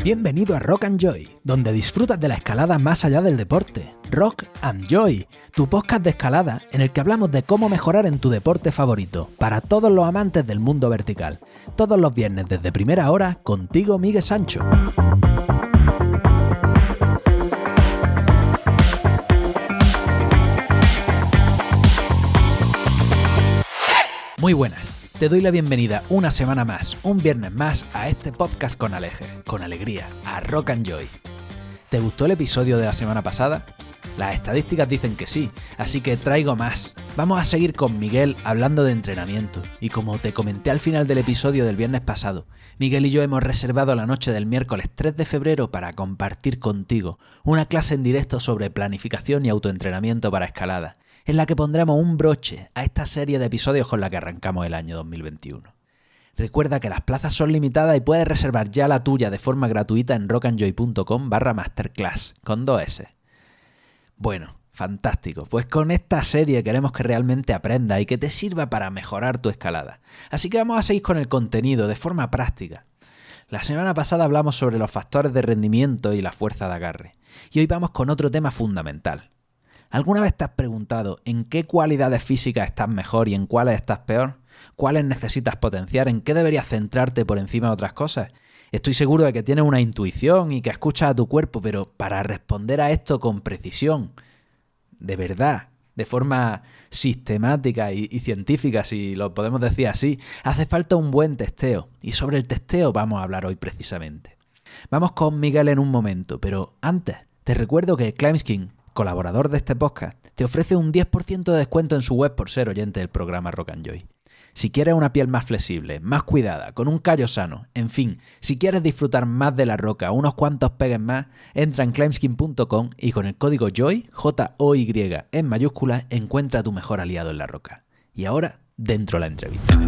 Bienvenido a Rock and Joy, donde disfrutas de la escalada más allá del deporte. Rock and Joy, tu podcast de escalada en el que hablamos de cómo mejorar en tu deporte favorito, para todos los amantes del mundo vertical. Todos los viernes desde primera hora, contigo Miguel Sancho. Muy buenas. Te doy la bienvenida una semana más, un viernes más, a este podcast con Aleje, con alegría, a Rock and Joy. ¿Te gustó el episodio de la semana pasada? Las estadísticas dicen que sí, así que traigo más. Vamos a seguir con Miguel hablando de entrenamiento. Y como te comenté al final del episodio del viernes pasado, Miguel y yo hemos reservado la noche del miércoles 3 de febrero para compartir contigo una clase en directo sobre planificación y autoentrenamiento para escalada, en la que pondremos un broche a esta serie de episodios con la que arrancamos el año 2021. Recuerda que las plazas son limitadas y puedes reservar ya la tuya de forma gratuita en rockandjoy.com/masterclass, con 2 S. Bueno, fantástico. Pues con esta serie queremos que realmente aprendas y que te sirva para mejorar tu escalada. Así que vamos a seguir con el contenido de forma práctica. La semana pasada hablamos sobre los factores de rendimiento y la fuerza de agarre. Y hoy vamos con otro tema fundamental. ¿Alguna vez te has preguntado en qué cualidades físicas estás mejor y en cuáles estás peor? ¿Cuáles necesitas potenciar? ¿En qué deberías centrarte por encima de otras cosas? Estoy seguro de que tienes una intuición y que escuchas a tu cuerpo, pero para responder a esto con precisión, de verdad, de forma sistemática y científica, si lo podemos decir así, hace falta un buen testeo. Y sobre el testeo vamos a hablar hoy precisamente. Vamos con Miguel en un momento, pero antes te recuerdo que Climbskin, colaborador de este podcast, te ofrece un 10% de descuento en su web por ser oyente del programa Rock and Joy. Si quieres una piel más flexible, más cuidada, con un callo sano, en fin, si quieres disfrutar más de la roca, unos cuantos pegues más, entra en climbskin.com y con el código JOY, J-O-Y, en mayúsculas, encuentra tu mejor aliado en la roca. Y ahora, dentro la entrevista.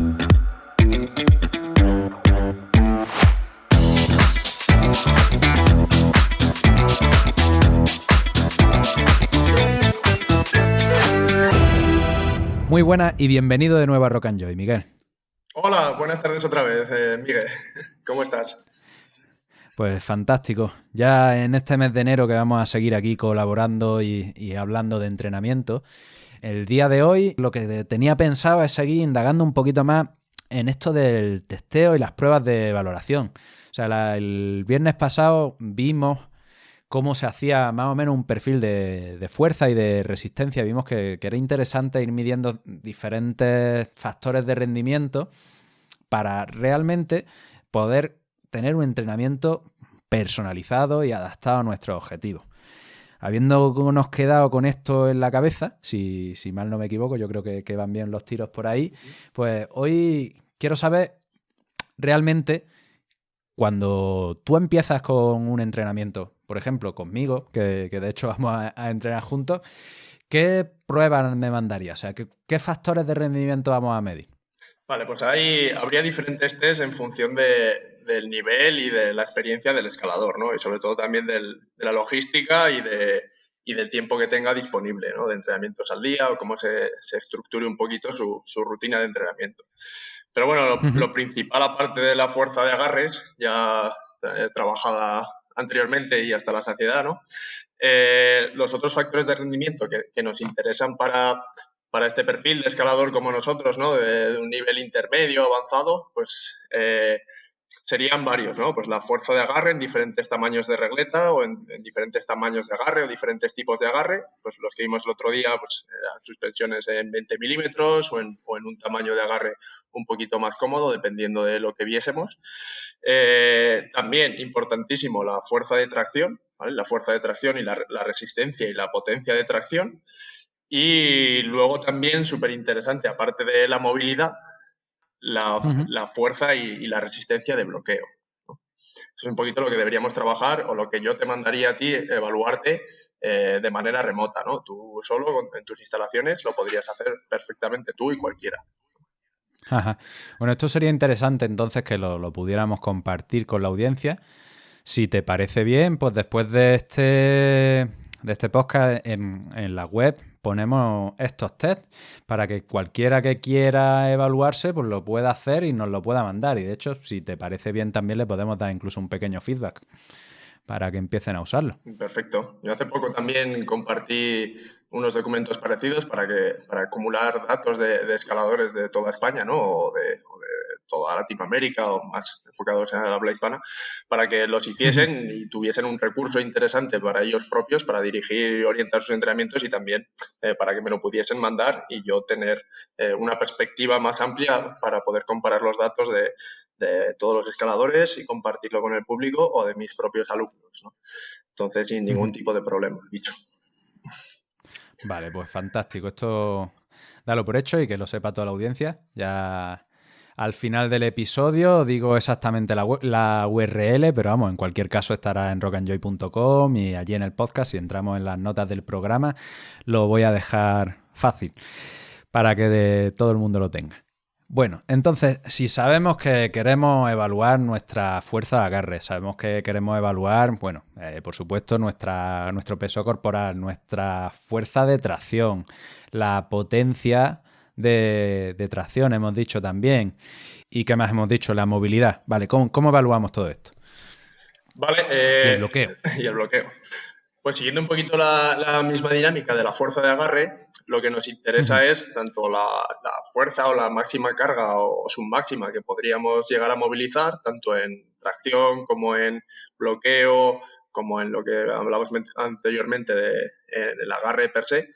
Muy buenas y bienvenido de nuevo a Rock and Joy, Miguel. Hola, buenas tardes otra vez, Miguel. ¿Cómo estás? Pues fantástico. Ya en este mes de enero que vamos a seguir aquí colaborando y hablando de entrenamiento, el día de hoy lo que tenía pensado es seguir indagando un poquito más en esto del testeo y las pruebas de valoración. O sea, el viernes pasado vimos cómo se hacía más o menos un perfil de fuerza y de resistencia. Vimos que era interesante ir midiendo diferentes factores de rendimiento para realmente poder tener un entrenamiento personalizado y adaptado a nuestros objetivos. Habiéndonos quedado con esto en la cabeza, si mal no me equivoco, yo creo que van bien los tiros por ahí, pues hoy quiero saber realmente, cuando tú empiezas con un entrenamiento, por ejemplo, conmigo, que de hecho vamos a entrenar juntos, ¿qué pruebas me mandarías? O sea, ¿qué factores de rendimiento vamos a medir? Vale, pues ahí habría diferentes tests en función del nivel y de la experiencia del escalador, ¿no? Y sobre todo también de la logística y del tiempo que tenga disponible, ¿no? De entrenamientos al día o cómo se estructure un poquito su rutina de entrenamiento. Pero bueno, lo principal, aparte de la fuerza de agarres, ya trabajada anteriormente y hasta la saciedad, ¿no? Los otros factores de rendimiento que nos interesan para este perfil de escalador como nosotros, ¿no? De un nivel intermedio, avanzado, pues serían varios, ¿no? Pues la fuerza de agarre en diferentes tamaños de regleta o en diferentes tamaños de agarre o diferentes tipos de agarre. Pues los que vimos el otro día, pues eran suspensiones en 20 milímetros o en un tamaño de agarre un poquito más cómodo, dependiendo de lo que viésemos. También, importantísimo, la fuerza de tracción, ¿vale? La fuerza de tracción y la resistencia y la potencia de tracción. Y luego también, súper interesante, aparte de la movilidad, la fuerza y la resistencia de bloqueo, ¿no? Eso es un poquito lo que deberíamos trabajar o lo que yo te mandaría a ti evaluarte de manera remota, ¿no? Tú solo en tus instalaciones lo podrías hacer perfectamente tú y cualquiera. Ajá. Bueno, esto sería interesante entonces que lo pudiéramos compartir con la audiencia. Si te parece bien, pues después de este podcast en la web ponemos estos tests para que cualquiera que quiera evaluarse pues lo pueda hacer y nos lo pueda mandar. Y de hecho, si te parece bien, también le podemos dar incluso un pequeño feedback para que empiecen a usarlo. Perfecto. Yo hace poco también compartí unos documentos parecidos para acumular datos de escaladores de toda España, ¿no? O de toda Latinoamérica o más enfocados en el habla hispana, para que los hiciesen y tuviesen un recurso interesante para ellos propios, para dirigir y orientar sus entrenamientos y también para que me lo pudiesen mandar y yo tener una perspectiva más amplia para poder comparar los datos de todos los escaladores y compartirlo con el público o de mis propios alumnos, ¿no? Entonces, sin ningún tipo de problema, dicho. Vale, pues fantástico. Esto dalo por hecho y que lo sepa toda la audiencia. Ya al final del episodio digo exactamente la URL, pero vamos, en cualquier caso estará en rockandjoy.com y allí en el podcast, si entramos en las notas del programa, lo voy a dejar fácil para que todo el mundo lo tenga. Bueno, entonces, si sabemos que queremos evaluar nuestra fuerza de agarre, sabemos que queremos evaluar, bueno, por supuesto, nuestro peso corporal, nuestra fuerza de tracción, la potencia de tracción, hemos dicho también. ¿Y qué más hemos dicho? La movilidad. Vale, ¿cómo evaluamos todo esto? Vale. Y el bloqueo. Y el bloqueo. Pues siguiendo un poquito la misma dinámica de la fuerza de agarre, lo que nos interesa es tanto la fuerza o la máxima carga o submáxima que podríamos llegar a movilizar, tanto en tracción como en bloqueo, como en lo que hablamos anteriormente en el agarre per se.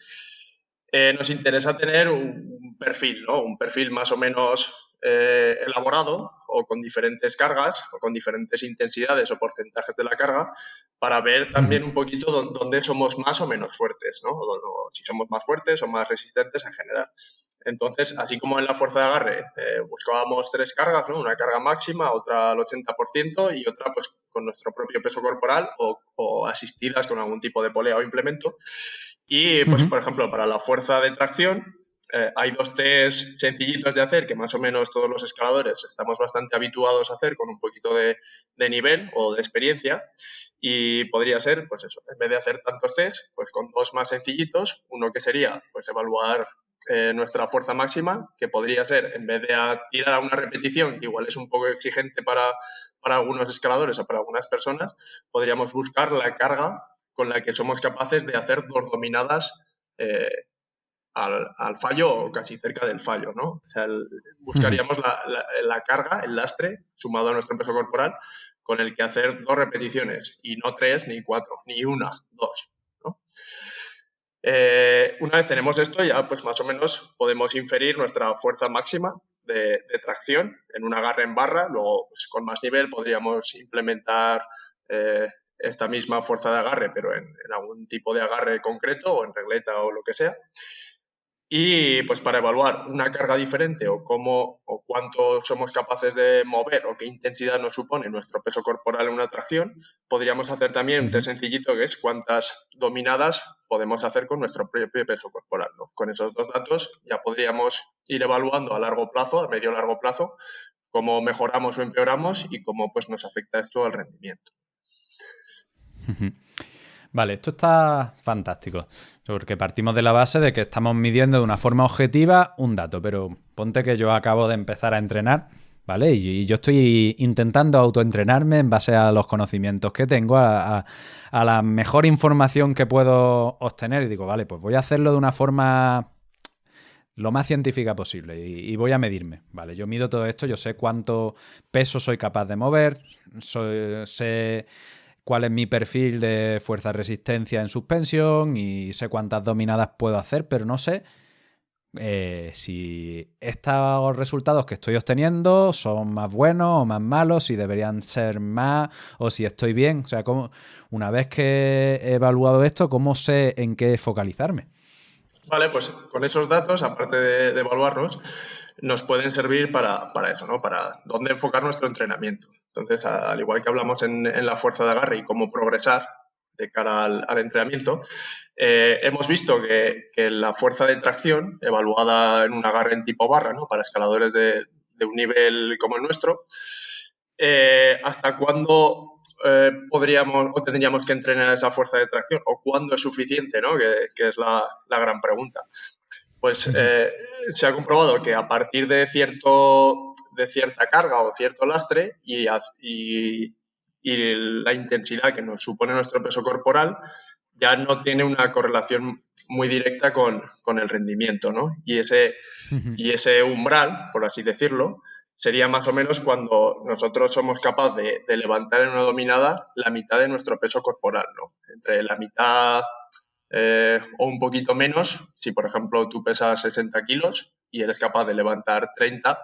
Nos interesa tener un perfil, ¿no? Un perfil más o menos elaborado o con diferentes cargas o con diferentes intensidades o porcentajes de la carga para ver también un poquito dónde somos más o menos fuertes, ¿no? O si somos más fuertes o más resistentes en general. Entonces, así como en la fuerza de agarre buscábamos 3 cargas, ¿no? Una carga máxima, otra al 80% y otra pues con nuestro propio peso corporal o asistidas con algún tipo de polea o implemento. Y, pues, por ejemplo, para la fuerza de tracción, hay 2 test sencillitos de hacer que más o menos todos los escaladores estamos bastante habituados a hacer con un poquito de nivel o de experiencia. Y podría ser, pues eso, en vez de hacer tantos test, pues con 2 más sencillitos, uno que sería, pues, evaluar nuestra fuerza máxima, que podría ser, en vez de tirar a una repetición, que igual es un poco exigente para algunos escaladores o para algunas personas, podríamos buscar la carga con la que somos capaces de hacer 2 dominadas al fallo o casi cerca del fallo, ¿no? O sea, buscaríamos la carga, el lastre, sumado a nuestro peso corporal, con el que hacer 2 repeticiones, y no 3, ni 4, ni una, 2, ¿no? Una vez tenemos esto, ya pues más o menos podemos inferir nuestra fuerza máxima de tracción en un agarre en barra. Luego, pues, con más nivel podríamos implementar esta misma fuerza de agarre, pero en algún tipo de agarre concreto o en regleta o lo que sea. Y pues para evaluar una carga diferente o cómo o cuánto somos capaces de mover o qué intensidad nos supone nuestro peso corporal en una tracción, podríamos hacer también un test sencillito que es cuántas dominadas podemos hacer con nuestro propio peso corporal, ¿no? Con esos 2 datos ya podríamos ir evaluando a largo plazo, a medio largo plazo, cómo mejoramos o empeoramos y cómo pues nos afecta esto al rendimiento. Vale, esto está fantástico, porque partimos de la base de que estamos midiendo de una forma objetiva un dato, pero ponte que yo acabo de empezar a entrenar, ¿vale? Y yo estoy intentando autoentrenarme en base a los conocimientos que tengo, a la mejor información que puedo obtener y digo, vale, pues voy a hacerlo de una forma lo más científica posible y voy a medirme, ¿vale? Yo mido todo esto, yo sé cuánto peso soy capaz de mover, sé cuál es mi perfil de fuerza-resistencia en suspensión y sé cuántas dominadas puedo hacer, pero no sé si estos resultados que estoy obteniendo son más buenos o más malos, si deberían ser más o si estoy bien. O sea, una vez que he evaluado esto, ¿cómo sé en qué focalizarme? Vale, pues con esos datos, aparte de evaluarnos, nos pueden servir para eso, ¿no? Para dónde enfocar nuestro entrenamiento. Entonces, al igual que hablamos en la fuerza de agarre y cómo progresar de cara al entrenamiento, hemos visto que la fuerza de tracción, evaluada en un agarre en tipo barra, ¿no? Para escaladores de un nivel como el nuestro, hasta cuándo podríamos o tendríamos que entrenar esa fuerza de tracción? ¿O cuándo es suficiente, ¿no? Que es la gran pregunta. Pues se ha comprobado que a partir de cierta carga o cierto lastre y la intensidad que nos supone nuestro peso corporal ya no tiene una correlación muy directa con el rendimiento, ¿no? Y ese umbral, por así decirlo, sería más o menos cuando nosotros somos capaces de levantar en una dominada la mitad de nuestro peso corporal, ¿no? Entre la mitad o un poquito menos, si por ejemplo tú pesas 60 kilos y eres capaz de levantar 30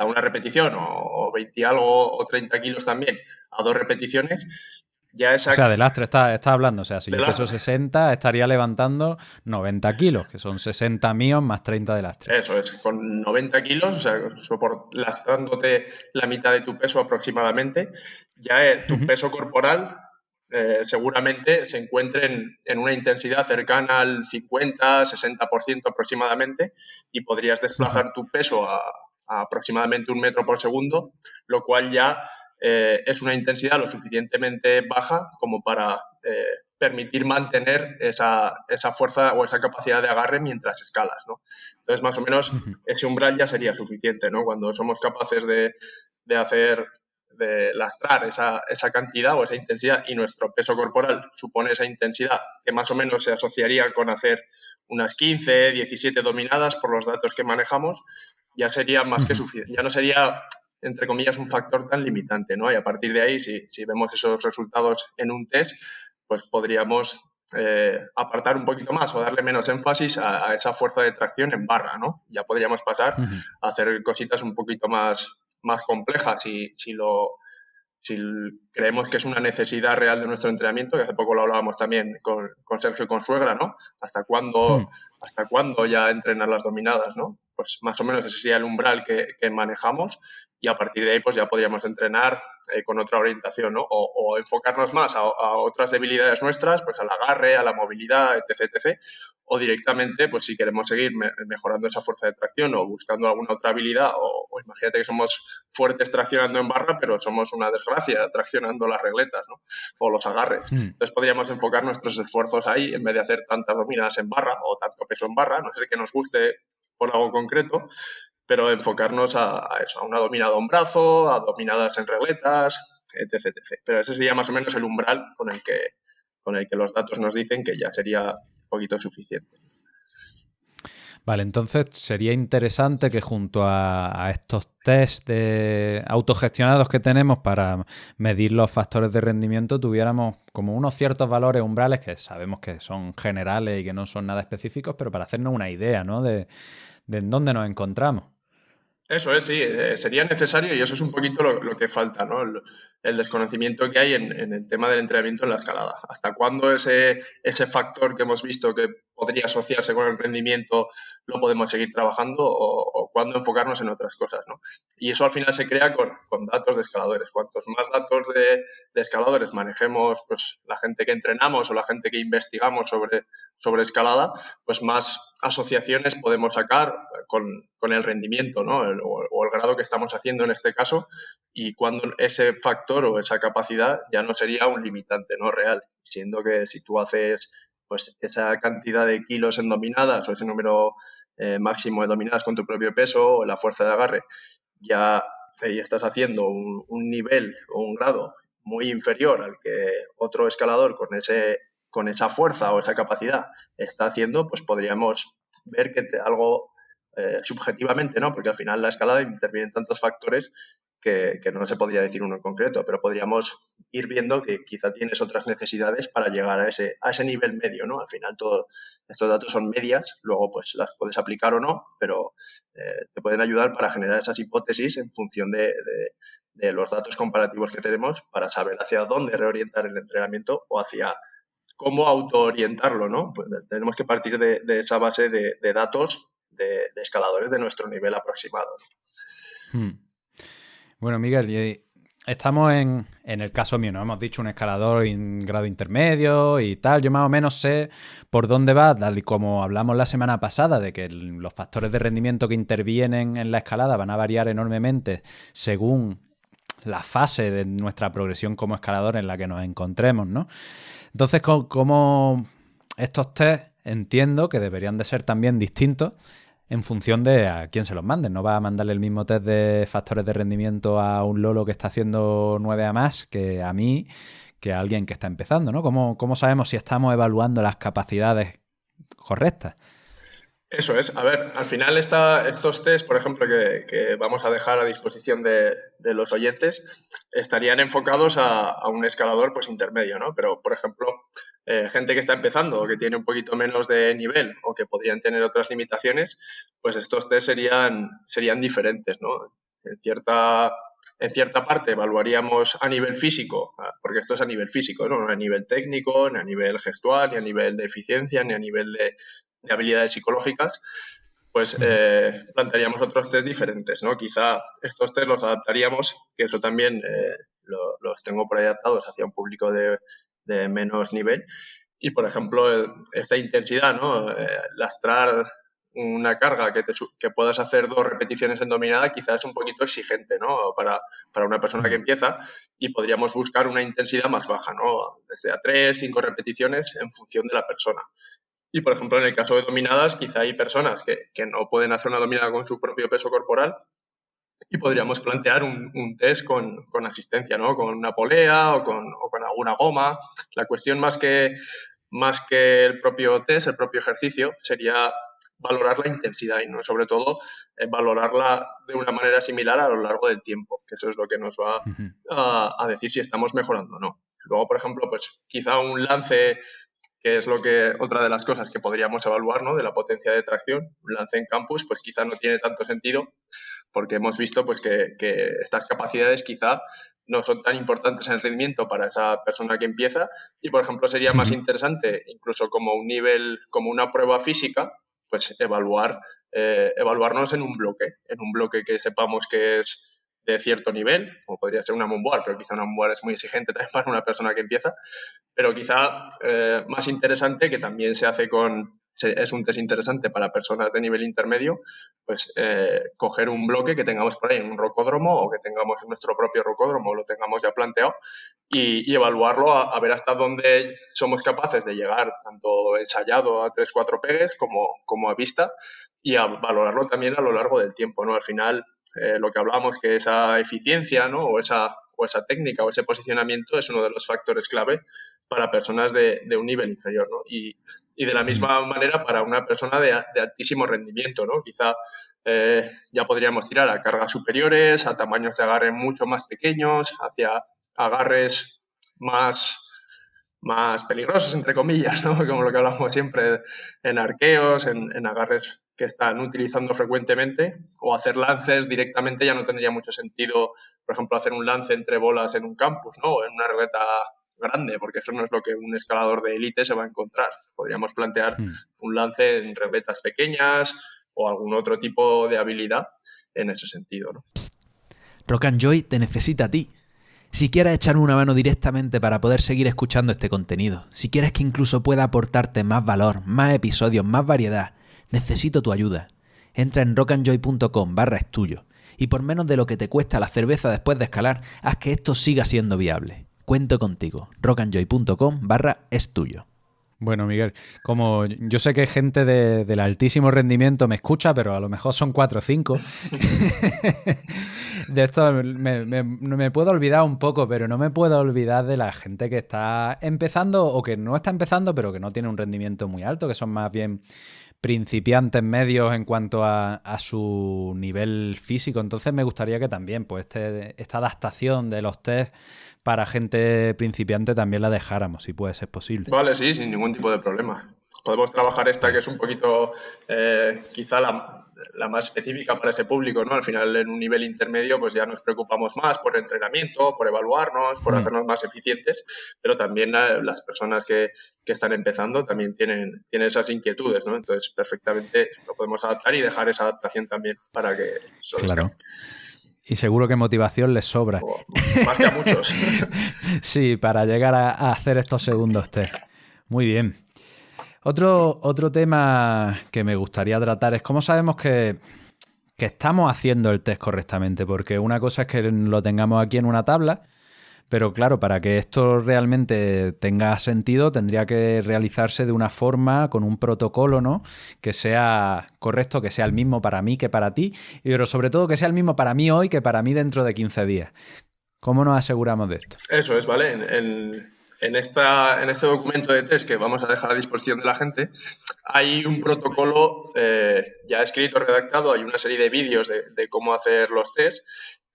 a una repetición o 20 y algo o 30 kilos también a 2 repeticiones, ya esa... O sea, de lastre está hablando. O sea, si de yo peso lastre. 60, estaría levantando 90 kilos, que son 60 míos más 30 de lastre. Eso es, con 90 kilos, o sea, lastrándote la mitad de tu peso aproximadamente, ya tu peso corporal seguramente se encuentre en una intensidad cercana al 50-60% aproximadamente y podrías desplazar tu peso a aproximadamente 1 metro por segundo, lo cual ya es una intensidad lo suficientemente baja como para permitir mantener esa fuerza o esa capacidad de agarre mientras escalas, ¿no? Entonces, más o menos, ese umbral ya sería suficiente, ¿no? Cuando somos capaces de lastrar esa cantidad o esa intensidad y nuestro peso corporal supone esa intensidad que más o menos se asociaría con hacer unas 15, 17 dominadas por los datos que manejamos, ya sería más que suficiente. Ya no sería, entre comillas, un factor tan limitante, ¿no? Y a partir de ahí, si vemos esos resultados en un test, pues podríamos apartar un poquito más o darle menos énfasis a esa fuerza de tracción en barra, ¿no? Ya podríamos pasar a hacer cositas un poquito más complejas si creemos que es una necesidad real de nuestro entrenamiento, que hace poco lo hablábamos también con Sergio Consuegra, ¿no? ¿Hasta cuándo ya entrenar las dominadas, ¿no? Pues más o menos ese sería el umbral que manejamos y a partir de ahí pues ya podríamos entrenar con otra orientación, ¿no? O enfocarnos más a otras debilidades nuestras, pues al agarre, a la movilidad, etc., etc., o directamente, pues si queremos seguir mejorando esa fuerza de tracción o buscando alguna otra habilidad, o imagínate que somos fuertes traccionando en barra, pero somos una desgracia traccionando las regletas, ¿no? O los agarres. Entonces podríamos enfocar nuestros esfuerzos ahí en vez de hacer tantas dominadas en barra o tanto peso en barra, no sé que nos guste por algo concreto, pero enfocarnos a eso, a una dominada en brazo, a dominadas en regletas, etc., etc. Pero ese sería más o menos el umbral con el que los datos nos dicen que ya sería un poquito suficiente. Vale, entonces sería interesante que junto a estos test autogestionados que tenemos para medir los factores de rendimiento tuviéramos como unos ciertos valores umbrales que sabemos que son generales y que no son nada específicos, pero para hacernos una idea, ¿no? de en dónde nos encontramos. Eso es, sí, sería necesario y eso es un poquito lo que falta, ¿no? El desconocimiento que hay en el tema del entrenamiento en la escalada. ¿Hasta cuándo ese factor que hemos visto que podría asociarse con el rendimiento lo podemos seguir trabajando o cuándo enfocarnos en otras cosas, ¿no? Y eso al final se crea con datos de escaladores. Cuantos más datos de escaladores manejemos, pues la gente que entrenamos o la gente que investigamos sobre escalada, pues más asociaciones podemos sacar con el rendimiento, ¿no? O el grado que estamos haciendo en este caso, y cuando ese factor o esa capacidad ya no sería un limitante, ¿no? Real, siendo que si tú haces pues esa cantidad de kilos en dominadas o ese número máximo de dominadas con tu propio peso o la fuerza de agarre, ya estás haciendo un nivel o un grado muy inferior al que otro escalador con esa fuerza o esa capacidad está haciendo, pues podríamos ver que algo subjetivamente, ¿no? Porque al final la escalada intervienen tantos factores que no se podría decir uno en concreto, pero podríamos ir viendo que quizá tienes otras necesidades para llegar a ese nivel medio, ¿no? Al final todos estos datos son medias, luego pues las puedes aplicar o no, pero te pueden ayudar para generar esas hipótesis en función de los datos comparativos que tenemos para saber hacia dónde reorientar el entrenamiento o hacia cómo autoorientarlo, ¿no? Pues tenemos que partir de esa base de datos de escaladores de nuestro nivel aproximado, ¿no? Bueno, Miguel, y estamos en el caso mío, ¿no? Hemos dicho un escalador en grado intermedio y tal. Yo más o menos sé por dónde va, tal y como hablamos la semana pasada, de que los factores de rendimiento que intervienen en la escalada van a variar enormemente según la fase de nuestra progresión como escalador en la que nos encontremos, ¿no? Entonces, ¿cómo estos test entiendo que deberían de ser también distintos en función de a quién se los manden? No va a mandarle el mismo test de factores de rendimiento a un lolo que está haciendo 9 a más que a mí, que a alguien que está empezando, ¿no? ¿Cómo sabemos si estamos evaluando las capacidades correctas? Eso es. A ver, al final estos test, por ejemplo, que vamos a dejar a disposición de los oyentes, estarían enfocados a un escalador pues intermedio, ¿no? Pero, por ejemplo, gente que está empezando o que tiene un poquito menos de nivel o que podrían tener otras limitaciones, pues estos test serían diferentes, ¿no? En cierta parte evaluaríamos a nivel físico, porque esto es a nivel físico, ¿no? No a nivel técnico, ni a nivel gestual, ni a nivel de eficiencia, ni a nivel de habilidades psicológicas, pues plantearíamos otros test diferentes, ¿no? Quizá estos test los adaptaríamos, que eso también los tengo por ahí adaptados hacia un público de menos nivel. Y, por ejemplo, esta intensidad, ¿no? Lastrar una carga que puedas hacer 2 repeticiones en dominada quizás es un poquito exigente, ¿no? Para una persona que empieza, y podríamos buscar una intensidad más baja, ¿no? Desde a 3, 5 repeticiones en función de la persona. Y, por ejemplo, en el caso de dominadas, quizá hay personas que no pueden hacer una dominada con su propio peso corporal y podríamos plantear un test con asistencia, ¿no? Con una polea o con alguna goma. La cuestión más que el propio test, el propio ejercicio, sería valorar la intensidad y, ¿no? Sobre todo, valorarla de una manera similar a lo largo del tiempo, que eso es lo que nos va a decir si estamos mejorando o no. Luego, por ejemplo, pues quizá un lance, que es otra de las cosas que podríamos evaluar, ¿no? De la potencia de tracción. Un lance en campus, pues quizá no tiene tanto sentido, porque hemos visto pues que estas capacidades quizá no son tan importantes en el rendimiento para esa persona que empieza, y, por ejemplo, sería más interesante, incluso como un nivel, como una prueba física, pues evaluarnos en un bloque que sepamos que es de cierto nivel, como podría ser una Monboard, pero quizá una Monboard es muy exigente también para una persona que empieza, pero quizá más interesante, que también es un test interesante para personas de nivel intermedio, pues coger un bloque que tengamos por ahí en un rocódromo o que tengamos en nuestro propio rocódromo, lo tengamos ya planteado, y evaluarlo a ver hasta dónde somos capaces de llegar, tanto ensayado a 3-4 pegues como a vista, y a valorarlo también a lo largo del tiempo, ¿no? Al final, lo que hablábamos, que esa eficiencia, ¿no? o esa técnica o ese posicionamiento es uno de los factores clave para personas de un nivel inferior, ¿no? Y de la misma manera para una persona de altísimo rendimiento, ¿no? Quizá ya podríamos tirar a cargas superiores, a tamaños de agarre mucho más pequeños, hacia agarres más peligrosos, entre comillas, ¿no? Como lo que hablamos siempre en arqueos, en agarres que están utilizando frecuentemente, o hacer lances directamente ya no tendría mucho sentido, por ejemplo, hacer un lance entre bolas en un campus, ¿no? O en una regleta grande, porque eso no es lo que un escalador de élite se va a encontrar. Podríamos plantear un lance en regletas pequeñas o algún otro tipo de habilidad en ese sentido, ¿no? Rock and Joy te necesita a ti. Si quieres echarme una mano directamente para poder seguir escuchando este contenido, si quieres que incluso pueda aportarte más valor, más episodios, más variedad, necesito tu ayuda. Entra en rockandjoy.com/estuyo y por menos de lo que te cuesta la cerveza después de escalar, haz que esto siga siendo viable. Cuento contigo. rockandjoy.com/estuyo. Bueno, Miguel, como yo sé que gente del altísimo rendimiento me escucha, pero a lo mejor son 4 o 5. De esto me puedo olvidar un poco, pero no me puedo olvidar de la gente que está empezando o que no está empezando, pero que no tiene un rendimiento muy alto, que son más bien principiantes medios en cuanto a su nivel físico. Entonces me gustaría que también pues esta adaptación de los test para gente principiante también la dejáramos, si puede ser posible. Vale, sí, sin ningún tipo de problema. Podemos trabajar esta, que es un poquito quizá la más específica para ese público, ¿no? Al final, en un nivel intermedio, pues ya nos preocupamos más por entrenamiento, por evaluarnos, por hacernos más eficientes, pero también las personas que están empezando también tienen esas inquietudes, ¿no? Entonces, perfectamente lo podemos adaptar y dejar esa adaptación también para que eso les cambie. Y seguro que motivación les sobra. Más que a muchos. Sí, para llegar a hacer estos segundos test. Muy bien. Otro tema que me gustaría tratar es cómo sabemos que que estamos haciendo el test correctamente, porque una cosa es que lo tengamos aquí en una tabla, pero claro, para que esto realmente tenga sentido, tendría que realizarse de una forma, con un protocolo, ¿no? Que sea correcto, que sea el mismo para mí que para ti, pero sobre todo que sea el mismo para mí hoy que para mí dentro de 15 días. ¿Cómo nos aseguramos de esto? Eso es, ¿vale? En este documento de test que vamos a dejar a disposición de la gente, hay un protocolo ya escrito, redactado, hay una serie de vídeos de cómo hacer los test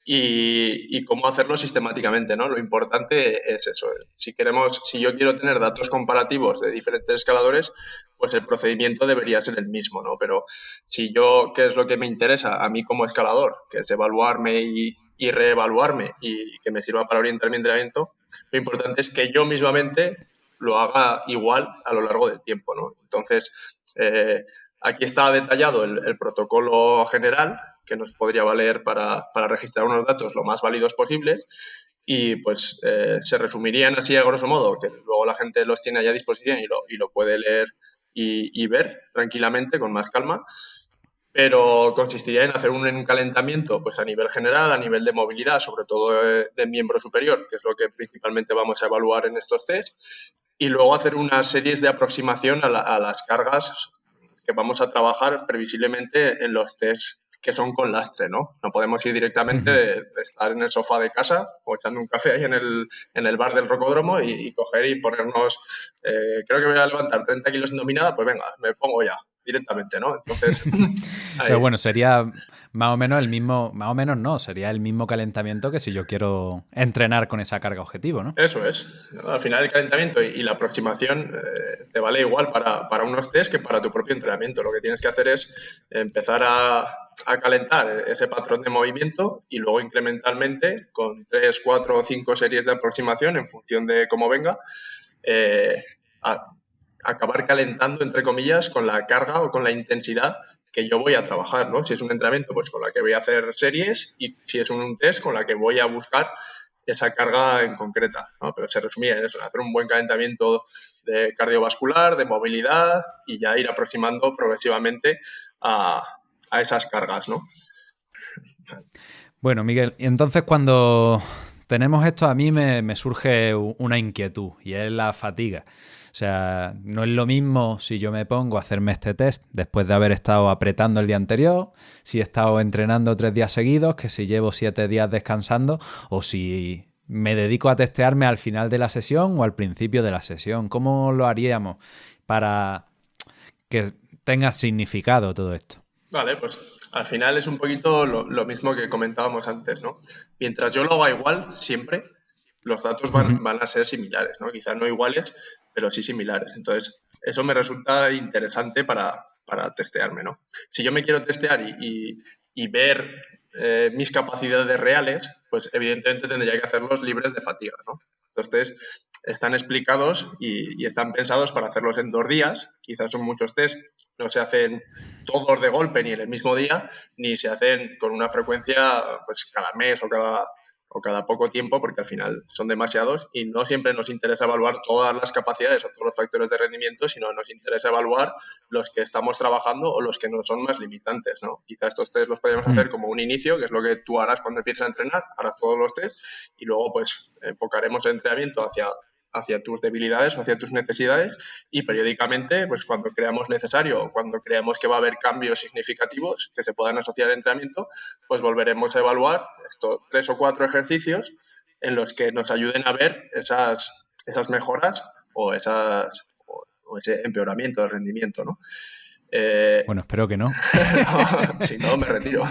y cómo hacerlo sistemáticamente, ¿no? Lo importante es eso. Si yo quiero tener datos comparativos de diferentes escaladores, pues el procedimiento debería ser el mismo, ¿no? Pero ¿qué es lo que me interesa a mí como escalador? Que es evaluarme y reevaluarme y que me sirva para orientar mi entrenamiento. Lo importante es que yo mismamente lo haga igual a lo largo del tiempo, ¿no? Entonces, aquí está detallado el protocolo general que nos podría valer para registrar unos datos lo más válidos posibles y pues se resumirían así a grosso modo, que luego la gente los tiene allá a disposición y lo puede leer y ver tranquilamente, con más calma, pero consistiría en hacer un calentamiento pues a nivel general, a nivel de movilidad, sobre todo de miembro superior, que es lo que principalmente vamos a evaluar en estos test, y luego hacer unas series de aproximación a las cargas que vamos a trabajar previsiblemente en los test que son con lastre, ¿no? No podemos ir directamente de estar en el sofá de casa o echando un café ahí en el bar del rocódromo y coger y ponernos, creo que voy a levantar 30 kilos en dominada, pues venga, me pongo ya directamente, ¿no? Entonces, Pero ahí. bueno, sería más o menos el mismo, más o menos no, sería el mismo calentamiento que si yo quiero entrenar con esa carga objetivo, ¿no? Eso es. Al final el calentamiento y la aproximación te vale igual para unos test que para tu propio entrenamiento. Lo que tienes que hacer es empezar a calentar ese patrón de movimiento y luego incrementalmente con 3, 4 o 5 series de aproximación en función de cómo venga, eh, a- acabar calentando, entre comillas, con la carga o con la intensidad que yo voy a trabajar, ¿no? Si es un entrenamiento, pues con la que voy a hacer series y si es un test, con la que voy a buscar esa carga en concreta, ¿no? Pero se resumía en eso, en hacer un buen calentamiento de cardiovascular, de movilidad y ya ir aproximando progresivamente a, a esas cargas, ¿no? Bueno, Miguel, y entonces cuando tenemos esto a mí me surge una inquietud y es la fatiga. O sea, no es lo mismo si yo me pongo a hacerme este test después de haber estado apretando el día anterior, si he estado entrenando 3 días seguidos, que si llevo 7 días descansando o si me dedico a testearme al final de la sesión o al principio de la sesión. ¿Cómo lo haríamos para que tenga significado todo esto? Vale, pues al final es un poquito lo mismo que comentábamos antes, ¿no? Mientras yo lo haga igual, siempre, los datos van a ser similares, ¿no? Quizás no iguales, pero sí similares. Entonces, eso me resulta interesante para testearme, ¿no? Si yo me quiero testear y ver mis capacidades reales, pues evidentemente tendría que hacerlos libres de fatiga, ¿no? Entonces, están explicados y están pensados para hacerlos en 2 días. Quizás son muchos test, no se hacen todos de golpe ni en el mismo día, ni se hacen con una frecuencia pues cada mes o cada poco tiempo, porque al final son demasiados y no siempre nos interesa evaluar todas las capacidades o todos los factores de rendimiento, sino nos interesa evaluar los que estamos trabajando o los que no son más limitantes, ¿no? Quizás estos test los podemos hacer como un inicio, que es lo que tú harás cuando empieces a entrenar, harás todos los test y luego pues enfocaremos el entrenamiento hacia tus debilidades o hacia tus necesidades y periódicamente, pues cuando creamos necesario o cuando creamos que va a haber cambios significativos que se puedan asociar al entrenamiento, pues volveremos a evaluar estos 3 o 4 ejercicios en los que nos ayuden a ver esas mejoras o ese empeoramiento del rendimiento, ¿no? Bueno, espero que no. Si no, me retiro.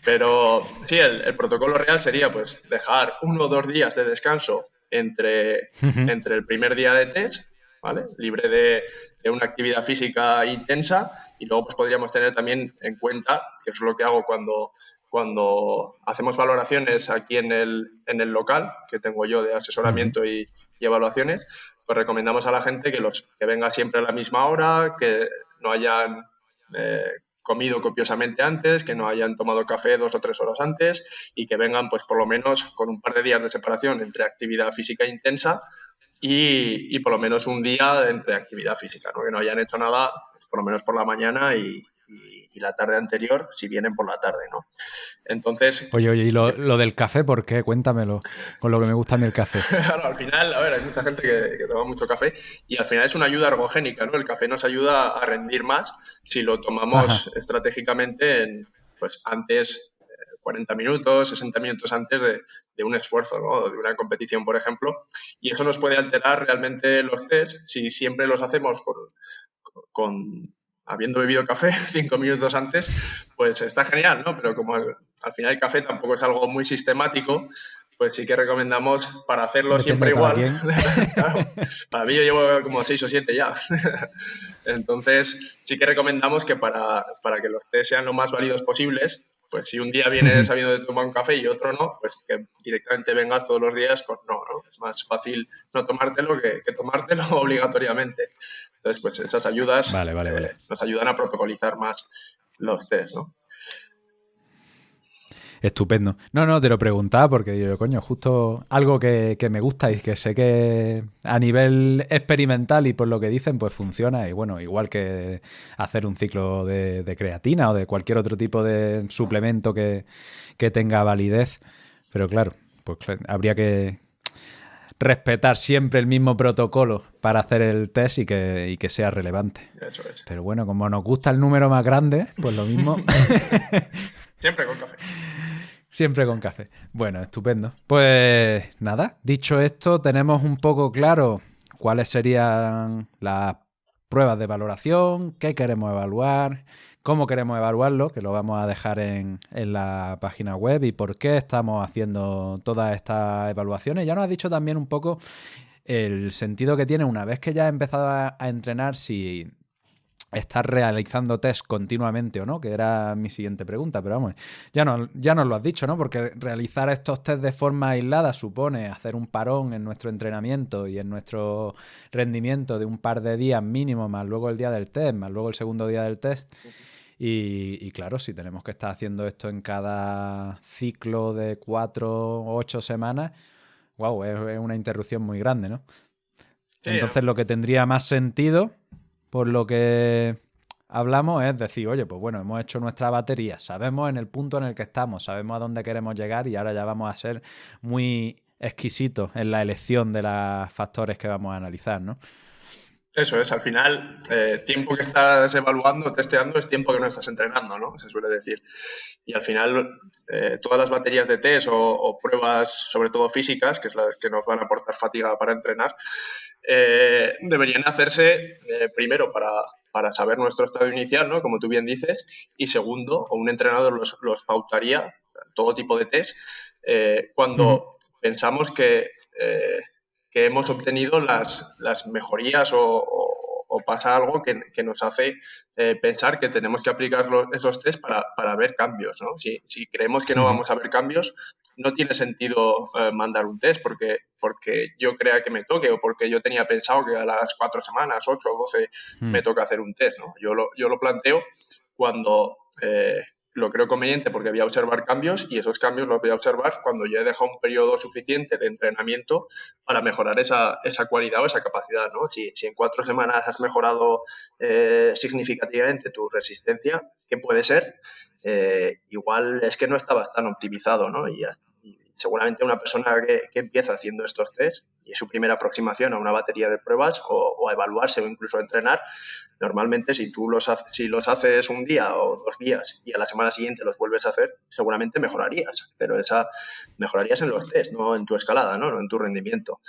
Pero sí, el protocolo real sería pues dejar 1 o 2 días de descanso entre el primer día de test, ¿vale? Libre de una actividad física intensa y luego pues podríamos tener también en cuenta, que eso es lo que hago cuando hacemos valoraciones aquí en el local que tengo yo de asesoramiento y evaluaciones, pues recomendamos a la gente que venga siempre a la misma hora, que no hayan comido copiosamente antes, que no hayan tomado café 2 o 3 horas antes y que vengan pues por lo menos con un par de días de separación entre actividad física intensa y por lo menos un día entre actividad física, ¿no? Que no hayan hecho nada pues, por lo menos por la mañana y la tarde anterior si vienen por la tarde, ¿no? Entonces... Oye, ¿y lo del café por qué? Cuéntamelo, con lo que me gusta a mí el café. Claro, al final, a ver, hay mucha gente que toma mucho café y al final es una ayuda ergogénica, ¿no? El café nos ayuda a rendir más si lo Ajá. tomamos estratégicamente pues antes, 40 minutos, 60 minutos antes de un esfuerzo, ¿no? De una competición, por ejemplo. Y eso nos puede alterar realmente los test si siempre los hacemos con habiendo bebido café 5 minutos antes, pues está genial, ¿no? Pero como al final el café tampoco es algo muy sistemático, pues sí que recomendamos para hacerlo Depende siempre para igual. quién. Claro, para mí yo llevo como 6 o 7 ya. Entonces sí que recomendamos que para que los test sean lo más válidos posibles, pues si un día vienes sabiendo de tomar un café y otro no, pues que directamente vengas todos los días con no. Es más fácil no tomártelo que tomártelo obligatoriamente. Entonces, pues esas ayudas Vale. nos ayudan a protocolizar más los test, ¿no? Estupendo. No, te lo preguntaba porque digo, coño, justo algo que me gusta y que sé que a nivel experimental y por lo que dicen, pues funciona. Y bueno, igual que hacer un ciclo de creatina o de cualquier otro tipo de suplemento que tenga validez. Pero claro, pues habría que respetar siempre el mismo protocolo para hacer el test y que sea relevante. Eso es. Pero bueno, como nos gusta el número más grande, pues lo mismo. Siempre con café. Siempre con café. Bueno, estupendo. Pues nada, dicho esto, tenemos un poco claro cuáles serían las pruebas de valoración, qué queremos evaluar, cómo queremos evaluarlo, que lo vamos a dejar en la página web y por qué estamos haciendo todas estas evaluaciones. Ya nos has dicho también un poco el sentido que tiene una vez que ya has empezado a entrenar, si estás realizando test continuamente o no, que era mi siguiente pregunta, pero vamos, ya nos lo has dicho, ¿no? Porque realizar estos test de forma aislada supone hacer un parón en nuestro entrenamiento y en nuestro rendimiento de un par de días mínimo, más luego el día del test, más luego el segundo día del test. Y claro, si tenemos que estar haciendo esto en cada ciclo de 4 o 8 semanas, wow, es una interrupción muy grande, ¿no? Sí, Entonces lo que tendría más sentido, por lo que hablamos, es decir, oye, pues bueno, hemos hecho nuestra batería, sabemos en el punto en el que estamos, sabemos a dónde queremos llegar y ahora ya vamos a ser muy exquisitos en la elección de los factores que vamos a analizar, ¿no? eso es. Al final, tiempo que estás evaluando, testeando, es tiempo que no estás entrenando, ¿no? Se suele decir. Y al final, todas las baterías de test o pruebas, sobre todo físicas, que es las que nos van a aportar fatiga para entrenar, deberían hacerse primero para saber nuestro estado inicial, ¿no? Como tú bien dices, y segundo, o un entrenador los pautaría, todo tipo de test, cuando pensamos que hemos obtenido las mejorías o pasa algo que nos hace pensar que tenemos que aplicar esos test para ver cambios, ¿no? Si creemos que no vamos a ver cambios, no tiene sentido mandar un test porque yo crea que me toque o porque yo tenía pensado que a las 4 semanas, 8 o 12 me toca hacer un test, ¿no? Yo lo planteo cuando lo creo conveniente porque voy a observar cambios y esos cambios los voy a observar cuando ya he dejado un periodo suficiente de entrenamiento para mejorar esa cualidad o esa capacidad, ¿no? Si en 4 semanas has mejorado significativamente tu resistencia, ¿qué puede ser? Igual es que no estabas tan optimizado, ¿no? Y seguramente una persona que empieza haciendo estos test y es su primera aproximación a una batería de pruebas o a evaluarse o incluso a entrenar, normalmente si los haces un día o 2 días y a la semana siguiente los vuelves a hacer, seguramente mejorarías, pero mejorarías en los test, no en tu escalada, no en tu rendimiento.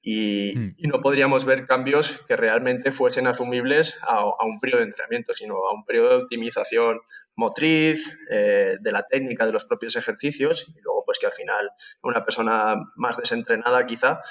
Y no podríamos ver cambios que realmente fuesen asumibles a un periodo de entrenamiento, sino a un periodo de optimización motriz, de la técnica de los propios ejercicios y luego pues que al final una persona más desentrenada quizá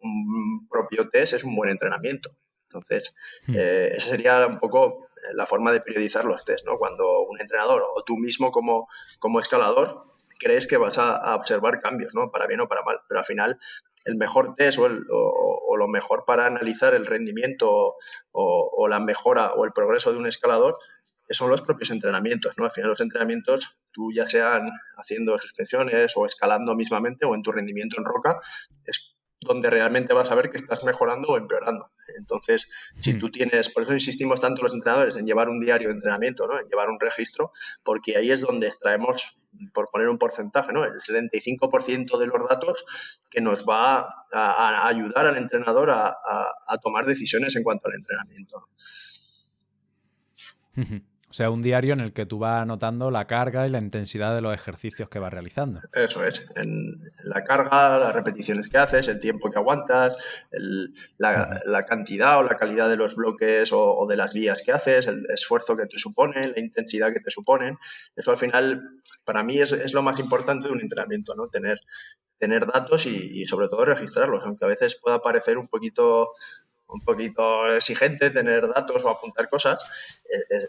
un propio test es un buen entrenamiento. Entonces, esa sería un poco la forma de periodizar los test, ¿no? Cuando un entrenador o tú mismo como escalador crees que vas a observar cambios, ¿no? Para bien o para mal, pero al final el mejor test o lo mejor para analizar el rendimiento o la mejora o el progreso de un escalador son los propios entrenamientos, ¿no? Al final los entrenamientos, tú ya sean haciendo suspensiones o escalando mismamente o en tu rendimiento en roca, es donde realmente vas a ver que estás mejorando o empeorando. Entonces, si tú tienes, por eso insistimos tanto los entrenadores en llevar un diario de entrenamiento, ¿no? En llevar un registro, porque ahí es donde extraemos, por poner un porcentaje, ¿no? El 75% de los datos que nos va a ayudar al entrenador a tomar decisiones en cuanto al entrenamiento. O sea, un diario en el que tú vas anotando la carga y la intensidad de los ejercicios que vas realizando. Eso es, en la carga, las repeticiones que haces, el tiempo que aguantas, la cantidad o la calidad de los bloques o de las vías que haces, el esfuerzo que te suponen, la intensidad que te suponen. Eso al final, para mí, es lo más importante de un entrenamiento, ¿no? Tener datos y sobre todo registrarlos, aunque a veces pueda parecer un poquito exigente tener datos o apuntar cosas,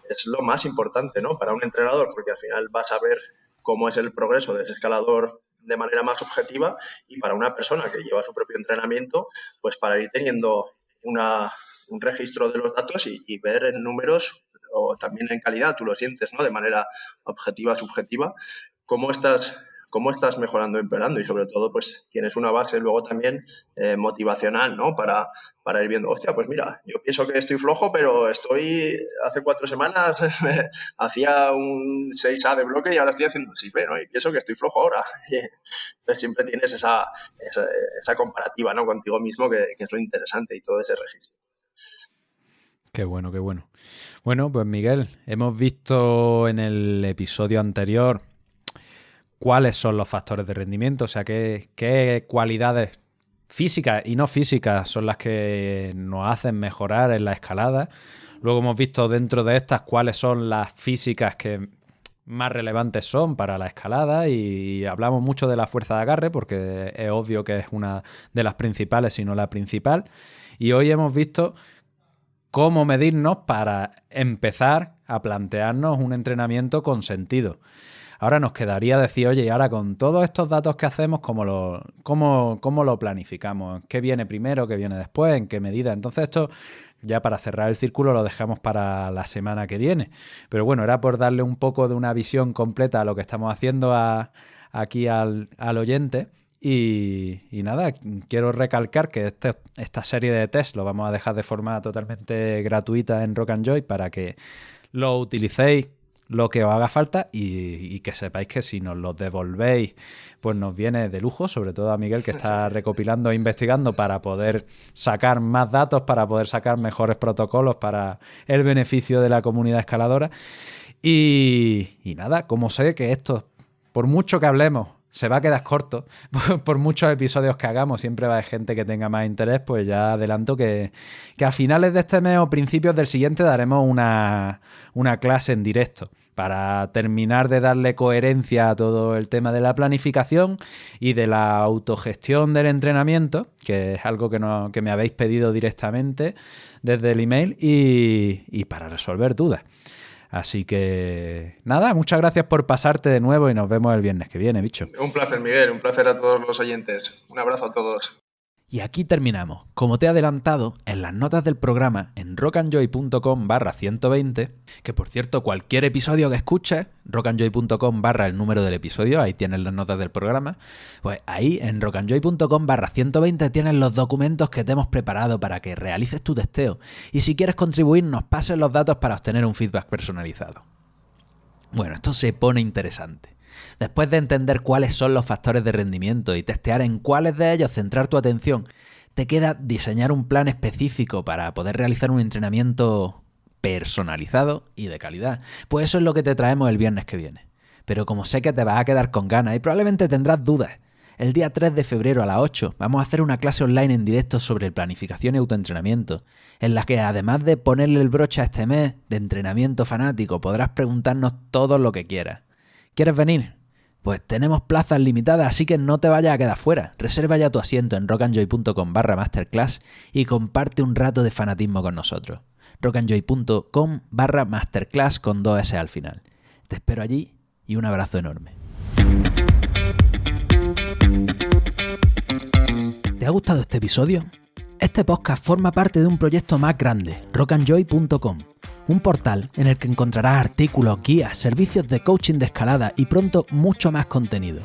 es lo más importante, ¿no? Para un entrenador, porque al final vas a ver cómo es el progreso de ese escalador de manera más objetiva, y para una persona que lleva su propio entrenamiento, pues para ir teniendo un registro de los datos y ver en números o también en calidad, tú lo sientes, ¿no? De manera objetiva, subjetiva, cómo estás mejorando y empeorando, y sobre todo pues tienes una base luego también motivacional, ¿no? Para ir viendo, hostia, pues mira, yo pienso que estoy flojo, pero hace 4 semanas hacía un 6A de bloque y ahora estoy haciendo un 6B, ¿no? Y pienso que estoy flojo ahora. Entonces siempre tienes esa comparativa, ¿no? Contigo mismo, que es lo interesante, y todo ese registro. Qué bueno, qué bueno. Bueno, pues Miguel, hemos visto en el episodio anterior cuáles son los factores de rendimiento, o sea, qué cualidades físicas y no físicas son las que nos hacen mejorar en la escalada. Luego hemos visto dentro de estas cuáles son las físicas que más relevantes son para la escalada, y hablamos mucho de la fuerza de agarre porque es obvio que es una de las principales, si no la principal. Y hoy hemos visto cómo medirnos para empezar a plantearnos un entrenamiento con sentido. Ahora nos quedaría decir, oye, y ahora con todos estos datos que hacemos, ¿cómo lo planificamos? ¿Qué viene primero? ¿Qué viene después? ¿En qué medida? Entonces esto, ya para cerrar el círculo, lo dejamos para la semana que viene. Pero bueno, era por darle un poco de una visión completa a lo que estamos haciendo aquí al oyente. Y nada, quiero recalcar que esta serie de test lo vamos a dejar de forma totalmente gratuita en Rock and Joy para que lo utilicéis lo que os haga falta, y que sepáis que si nos los devolvéis, pues nos viene de lujo, sobre todo a Miguel, que está recopilando e investigando para poder sacar más datos, para poder sacar mejores protocolos para el beneficio de la comunidad escaladora. Y nada, como sé que esto, por mucho que hablemos, se va a quedar corto, por muchos episodios que hagamos, siempre va a haber gente que tenga más interés, pues ya adelanto que a finales de este mes o principios del siguiente daremos una clase en directo para terminar de darle coherencia a todo el tema de la planificación y de la autogestión del entrenamiento, que es algo que me habéis pedido directamente desde el email, y para resolver dudas. Así que nada, muchas gracias por pasarte de nuevo y nos vemos el viernes que viene, bicho. Un placer, Miguel, un placer a todos los oyentes. Un abrazo a todos. Y aquí terminamos. Como te he adelantado, en las notas del programa, en rockandjoy.com/120, que por cierto, cualquier episodio que escuches, rockandjoy.com/ el número del episodio, ahí tienes las notas del programa, pues ahí en rockandjoy.com/120 tienes los documentos que te hemos preparado para que realices tu testeo, y si quieres contribuir nos pases los datos para obtener un feedback personalizado. Bueno, esto se pone interesante. Después de entender cuáles son los factores de rendimiento y testear en cuáles de ellos centrar tu atención, te queda diseñar un plan específico para poder realizar un entrenamiento personalizado y de calidad. Pues eso es lo que te traemos el viernes que viene. Pero como sé que te vas a quedar con ganas y probablemente tendrás dudas, el día 3 de febrero a las 8 vamos a hacer una clase online en directo sobre planificación y autoentrenamiento, en la que además de ponerle el broche a este mes de entrenamiento fanático, podrás preguntarnos todo lo que quieras. ¿Quieres venir? Pues tenemos plazas limitadas, así que no te vayas a quedar fuera. Reserva ya tu asiento en rockandjoy.com/masterclass y comparte un rato de fanatismo con nosotros. rockandjoy.com/masterclass con 2 S al final. Te espero allí y un abrazo enorme. ¿Te ha gustado este episodio? Este podcast forma parte de un proyecto más grande, rockandjoy.com. Un portal en el que encontrarás artículos, guías, servicios de coaching de escalada y pronto mucho más contenido.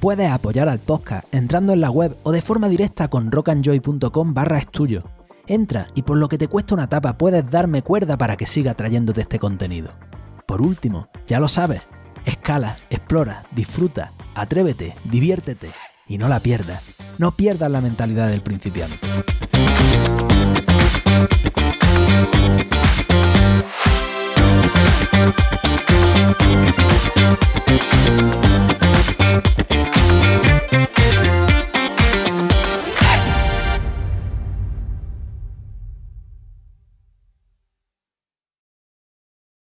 Puedes apoyar al podcast entrando en la web o de forma directa con rockandjoy.com/estudio. Entra y por lo que te cuesta una tapa puedes darme cuerda para que siga trayéndote este contenido. Por último, ya lo sabes, escala, explora, disfruta, atrévete, diviértete y no la pierdas. No pierdas la mentalidad del principiante.